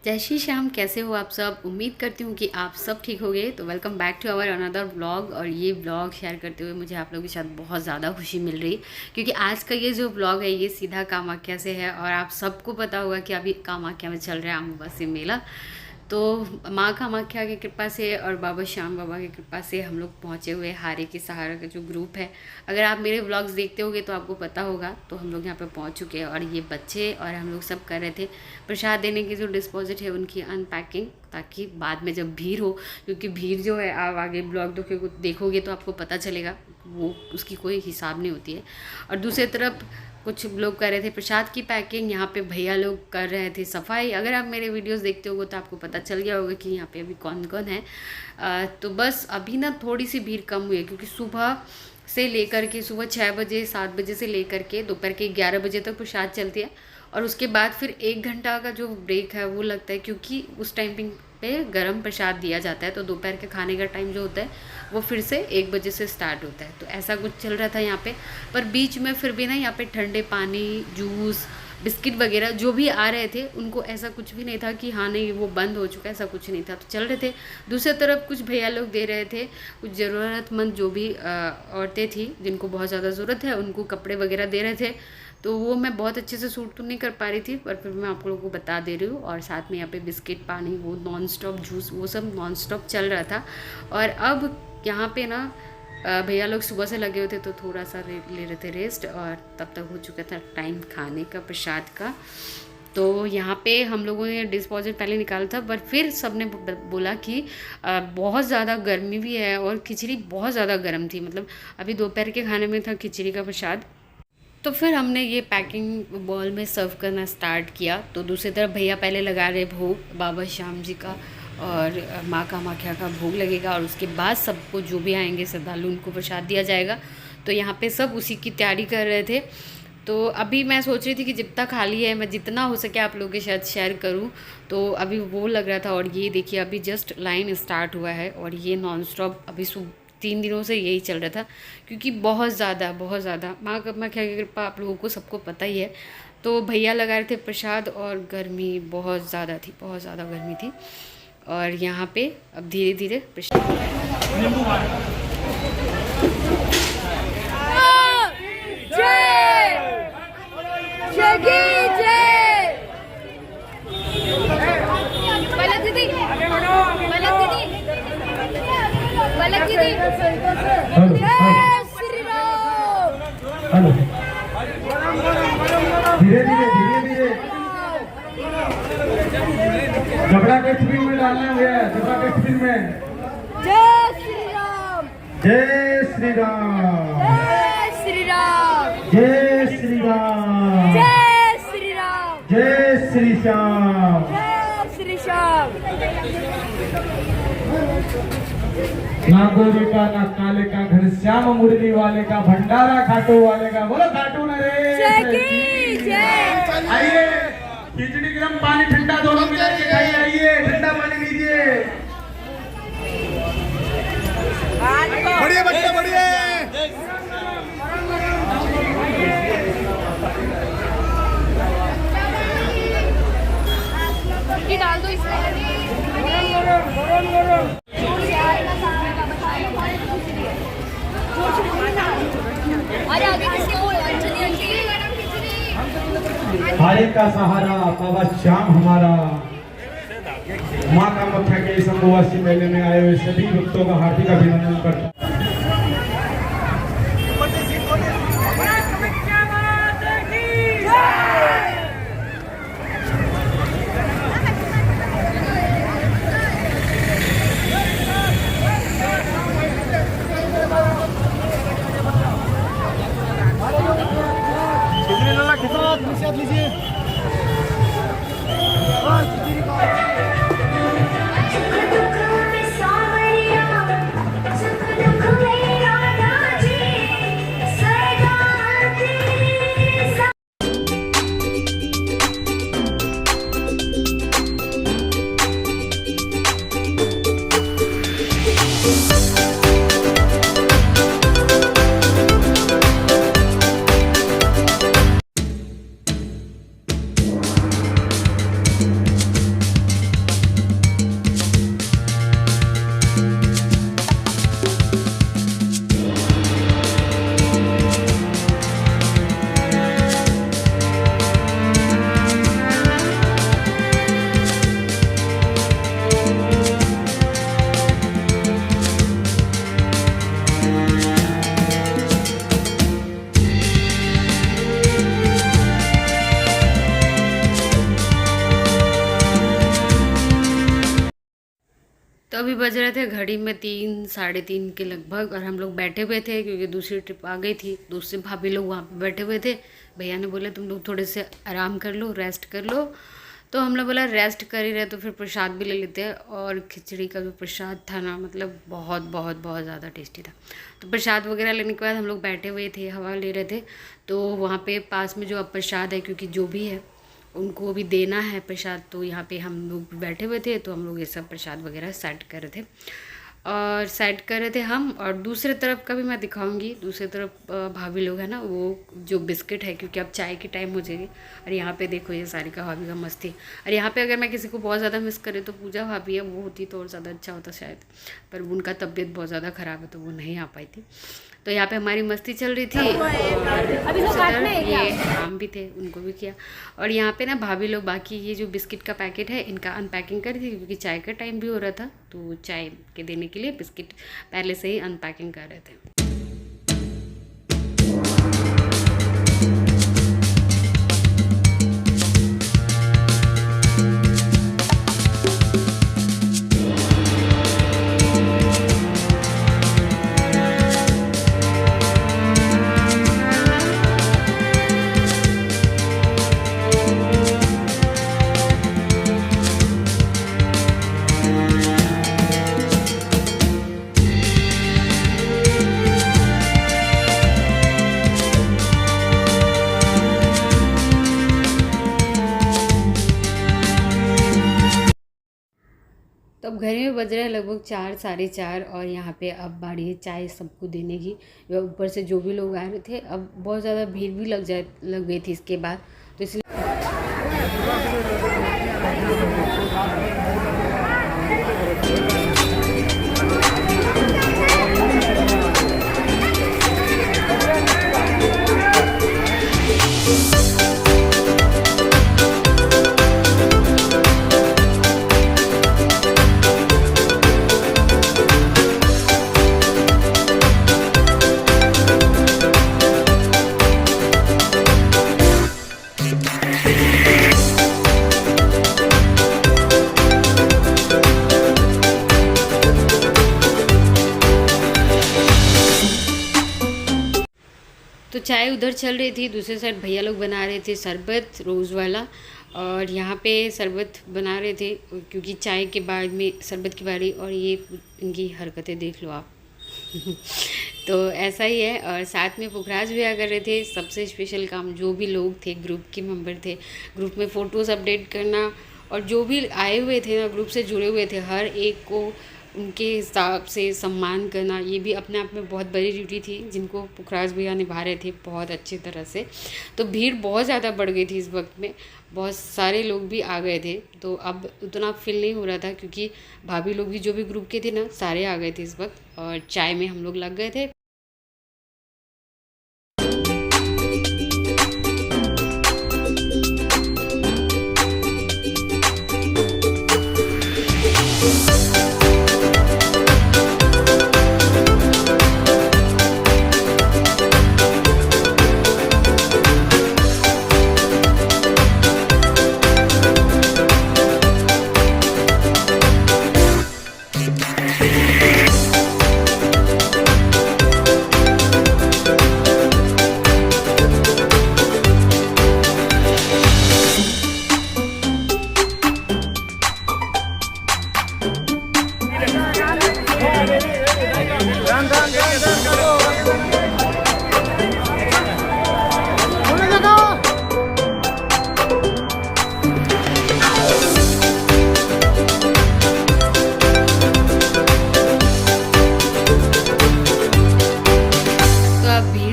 जय श्री श्याम। कैसे हो आप सब? उम्मीद करती हूँ कि आप सब ठीक हो गए। तो welcome back to our another vlog. और ये व्लॉग शेयर करते हुए मुझे आप लोगों के साथ बहुत ज़्यादा खुशी मिल रही, क्योंकि आज का ये जो व्लॉग है ये सीधा कामाख्या से है। और आप सबको पता होगा कि अभी कामाख्या में चल रहा है अमावस्या मेला। तो माँ कामाख्या की कृपा से और बाबा श्याम बाबा की कृपा से हम लोग पहुँचे हुए हारे के सहारा का जो ग्रुप है। अगर आप मेरे व्लॉग्स देखते होगे तो आपको पता होगा। तो हम लोग यहाँ पे पहुँच चुके हैं और ये बच्चे और हम लोग सब कर रहे थे प्रसाद देने की जो डिस्पोजिट है उनकी अनपैकिंग, ताकि बाद में जब भीड़ हो, क्योंकि भीड़ जो है आप आगे ब्लॉग देखोगे तो आपको पता चलेगा, वो उसकी कोई हिसाब नहीं होती है। और दूसरी तरफ कुछ लोग कर रहे थे प्रसाद की पैकिंग, यहाँ पे भैया लोग कर रहे थे सफाई। अगर आप मेरे वीडियोस देखते होगे तो आपको पता चल गया होगा कि यहाँ पे अभी कौन कौन है। तो बस अभी ना थोड़ी सी भीड़ कम हुई है, क्योंकि सुबह से लेकर के सुबह 6 बजे 7 बजे से लेकर के दोपहर के 11 बजे तक प्रसाद चलती है। और उसके बाद फिर 1 घंटा का जो ब्रेक है वो लगता है, क्योंकि उस टाइम पे गरम प्रसाद दिया जाता है। तो दोपहर के खाने का टाइम जो होता है वो फिर से 1 बजे से स्टार्ट होता है। तो ऐसा कुछ चल रहा था यहाँ पे। पर बीच में फिर भी ना यहाँ पे ठंडे पानी, जूस, बिस्किट वगैरह जो भी आ रहे थे उनको ऐसा कुछ भी नहीं था कि हाँ नहीं वो बंद हो चुका है, ऐसा कुछ नहीं था। तो चल रहे थे। दूसरी तरफ कुछ भैया लोग दे रहे थे, कुछ ज़रूरतमंद जो भी औरतें थी जिनको बहुत ज़्यादा ज़रूरत है उनको कपड़े वगैरह दे रहे थे। तो वो मैं बहुत अच्छे से शूट तो नहीं कर पा रही थी, पर फिर मैं आप लोगों को बता दे रही हूँ। और साथ में यहाँ पे बिस्किट, पानी, वो नॉन स्टॉप जूस, वो सब नॉन स्टॉप चल रहा था। और अब यहाँ पे ना भैया लोग सुबह से लगे हुए थे तो थोड़ा सा ले रहे थे रेस्ट, और तब तक हो चुका था टाइम खाने का, प्रसाद का। तो यहाँ पे हम लोगों ने डिस्पोजिट पहले निकाला था, पर फिर सबने बोला कि बहुत ज़्यादा गर्मी भी है और खिचड़ी बहुत ज़्यादा गर्म थी। मतलब अभी दोपहर के खाने में था खिचड़ी का प्रसाद। तो फिर हमने ये पैकिंग बॉल में सर्व करना स्टार्ट किया। तो दूसरी तरफ भैया पहले लगा रहे भोग, बाबा श्याम जी का और माँ कामाख्या का भोग लगेगा। और उसके बाद सबको जो भी आएंगे श्रद्धालु उनको प्रसाद दिया जाएगा। तो यहाँ पे सब उसी की तैयारी कर रहे थे। तो अभी मैं सोच रही थी कि जितना खाली है मैं जितना हो सके आप लोगों के साथ शेयर करूँ। तो अभी वो लग रहा था। और ये देखिए अभी जस्ट लाइन स्टार्ट हुआ है और ये नॉन स्टॉप अभी 3 दिनों से यही चल रहा था, क्योंकि बहुत ज़्यादा माँ कामाख्या की कृपा आप लोगों को सबको पता ही है। तो भैया लगा रहे थे प्रसाद और गर्मी बहुत ज़्यादा थी, बहुत ज़्यादा गर्मी थी। और यहाँ पे अब धीरे धीरे प्रसाद हेलो, धीरे धीरे झगड़ा के स्पिन में डालना है, झगड़ा के स्पिन में। जय श्री राम, जय श्री राम, जय श्री राम, जय श्री राम, जय श्री राम, जय श्री श्याम, जय श्री श्याम। ना गोरी का ना काले का, घर श्याम मुरली वाले का, भंडारा खाटू वाले का। बोलो खाटू नरेश की जय। आइए, खिचड़ी गरम, पानी ठंडा, दोनों मिला के खाइए। आइए, ठंडा पानी लीजिए। बढ़िया बच्चा, बढ़िया। डाल दो इसमें। अरे आगे किसके बोल अंजलि, हारे का सहारा बाबा श्याम हमारा। माँ कामाख्या के इस अमावस्या मेले में आए हुए सभी भक्तों का हार्दिक अभिनंदन करता हूं। अभी बज रहे थे घड़ी में 3 साढ़े 3 के लगभग, और हम लोग बैठे हुए थे क्योंकि दूसरी ट्रिप आ गई थी। दूसरे भाभी लोग वहाँ पे बैठे हुए थे। भैया ने बोला तुम लोग थोड़े से आराम कर लो, रेस्ट कर लो। तो हम लोग बोला रेस्ट कर ही रहे तो फिर प्रसाद भी ले लेते हैं। और खिचड़ी का जो प्रसाद था ना, मतलब बहुत बहुत बहुत ज़्यादा टेस्टी था। तो प्रसाद वगैरह लेने के बाद हम लोग बैठे हुए थे, हवा ले रहे थे। तो वहाँ पे पास में जो अब प्रसाद है, क्योंकि जो भी है उनको भी देना है प्रसाद, तो यहाँ पे हम लोग बैठे हुए थे। तो हम लोग ये सब प्रसाद वगैरह सेट कर रहे थे और सेट कर रहे थे हम। और दूसरे तरफ का भी मैं दिखाऊंगी। दूसरे तरफ भाभी लोग है ना, वो जो बिस्किट है, क्योंकि अब चाय की टाइम हो जाएगी। और यहाँ पे देखो ये सारिका भाभी का मस्ती। और यहाँ पे अगर मैं किसी को बहुत ज़्यादा मिस करे तो पूजा भाभी है, वो होती तो और ज़्यादा अच्छा होता शायद, पर उनका तबीयत बहुत ज़्यादा ख़राब है तो वो नहीं आ पाई थी। तो यहाँ पे हमारी मस्ती चल रही थी। और ये काम भी थे, उनको भी किया। और यहाँ पे ना भाभी लोग बाकी ये जो बिस्किट का पैकेट है इनका अनपैकिंग कर दी, क्योंकि चाय का टाइम भी हो रहा था। तो चाय के देने के लिए बिस्किट पहले से ही अनपैकिंग कर रहे थे। तो अब घर में बज रहे हैं लगभग 4 साढ़े 4, और यहाँ पे अब बारी है चाय सबको देने की। ऊपर से जो भी लोग आ रहे थे, अब बहुत ज़्यादा भीड़ भी लग गई थी इसके बाद, तो इसलिए तो चाय उधर चल रही थी। दूसरे साइड भैया लोग बना रहे थे शरबत रोज़ वाला, और यहाँ पे शरबत बना रहे थे क्योंकि चाय के बाद में शरबत की बारी। और ये इनकी हरकतें देख लो आप। तो ऐसा ही है। और साथ में पुखराज भी आ कर रहे थे। सबसे स्पेशल काम जो भी लोग थे, ग्रुप के मेंबर थे, ग्रुप में फ़ोटोज़ अपडेट करना, और जो भी आए हुए थे ना, ग्रुप से जुड़े हुए थे, हर एक को उनके हिसाब से सम्मान करना, ये भी अपने आप में बहुत बड़ी ड्यूटी थी, जिनको पुखराज भैया निभा रहे थे बहुत अच्छी तरह से। तो भीड़ बहुत ज़्यादा बढ़ गई थी इस वक्त में, बहुत सारे लोग भी आ गए थे। तो अब उतना फील नहीं हो रहा था, क्योंकि भाभी लोग भी जो भी ग्रुप के थे ना, सारे आ गए थे इस वक्त, और चाय में हम लोग लग गए थे।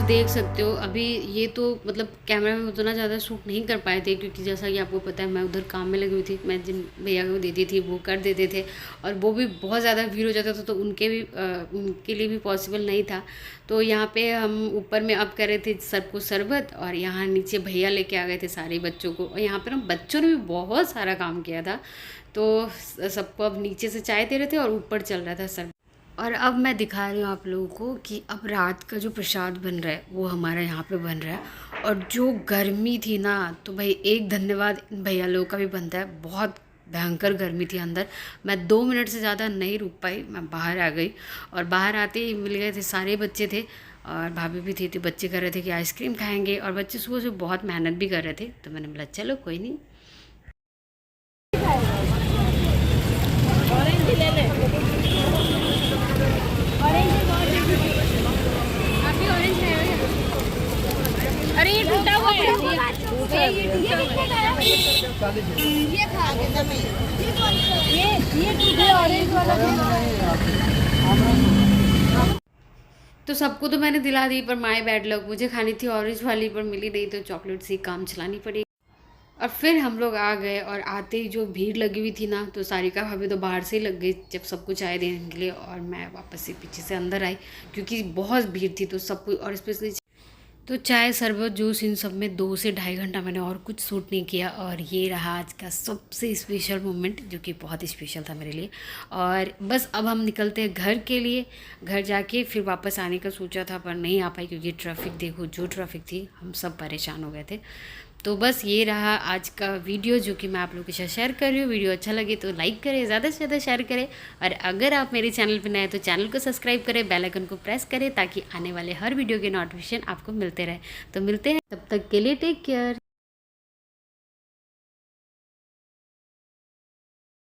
देख सकते हो। अभी ये तो मतलब कैमरा में उतना ज़्यादा शूट नहीं कर पाए थे, क्योंकि जैसा कि आपको पता है मैं उधर काम में लगी हुई थी। मैं जिन भैया को देती थी वो कर देते थे, और वो भी बहुत ज़्यादा भीड़ हो जाता था, तो उनके लिए भी पॉसिबल नहीं था। तो यहाँ पे हम ऊपर में अब कर रहे थे सबको शरबत, और यहाँ नीचे भैया लेके आ गए थे सारे बच्चों को। और यहाँ पर ना बच्चों ने भी बहुत सारा काम किया था, तो सबको अब नीचे से चाय दे रहे थे और ऊपर चल रहा था शरबत। और अब मैं दिखा रही हूँ आप लोगों को कि अब रात का जो प्रसाद बन रहा है वो हमारा यहाँ पे बन रहा है। और जो गर्मी थी ना, तो भाई एक धन्यवाद भैया लोगों का भी बनता है। बहुत भयंकर गर्मी थी अंदर। मैं 2 मिनट से ज़्यादा नहीं रुक पाई, मैं बाहर आ गई और बाहर आते ही मिल गए थे, सारे बच्चे थे और भाभी भी थी। तो बच्चे कह रहे थे कि आइसक्रीम खाएंगे और बच्चे सुबह से बहुत मेहनत भी कर रहे थे। तो मैंने बोला चलो कोई नहीं। ऑरेंज ले ले। आपकी ऑरेंज है क्या? अरे ये टूटा हुआ है। ये टूटा हुआ है। ये खा के दमे। ये टूटा ऑरेंज वाला तो सबको तो मैंने दिला दी, पर माय बैड लक, मुझे खानी थी ऑरेंज वाली पर मिली नहीं, तो चॉकलेट से काम चलानी पड़ी। और फिर हम लोग आ गए और आते ही जो भीड़ लगी हुई थी ना, तो सारिका भाभी तो बाहर से ही लग गई जब सबको चाय देने के लिए, और मैं वापस से पीछे से अंदर आई क्योंकि बहुत भीड़ थी। तो सब कुछ, और स्पेशली तो चाय, शरबत, जूस, इन सब में 2 से ढाई घंटा मैंने और कुछ सूट नहीं किया। और ये रहा आज का सबसे स्पेशल मोमेंट, जो कि बहुत स्पेशल था मेरे लिए। और बस अब हम निकलते हैं घर के लिए। घर जाके फिर वापस आने का सोचा था पर नहीं आ पाई क्योंकि ट्रैफिक, देखो जो ट्रैफिक थी, हम सब परेशान हो गए थे। तो बस ये रहा आज का वीडियो जो कि मैं आप लोगों के साथ शेयर कर रही हूँ। वीडियो अच्छा लगे तो लाइक करें, ज़्यादा से ज़्यादा शेयर करें, और अगर आप मेरे चैनल पर नए हैं तो चैनल को सब्सक्राइब करें, बेल आइकन को प्रेस करें ताकि आने वाले हर वीडियो के नोटिफिकेशन आपको मिलते रहे। तो मिलते हैं, तब तक के लिए टेक केयर।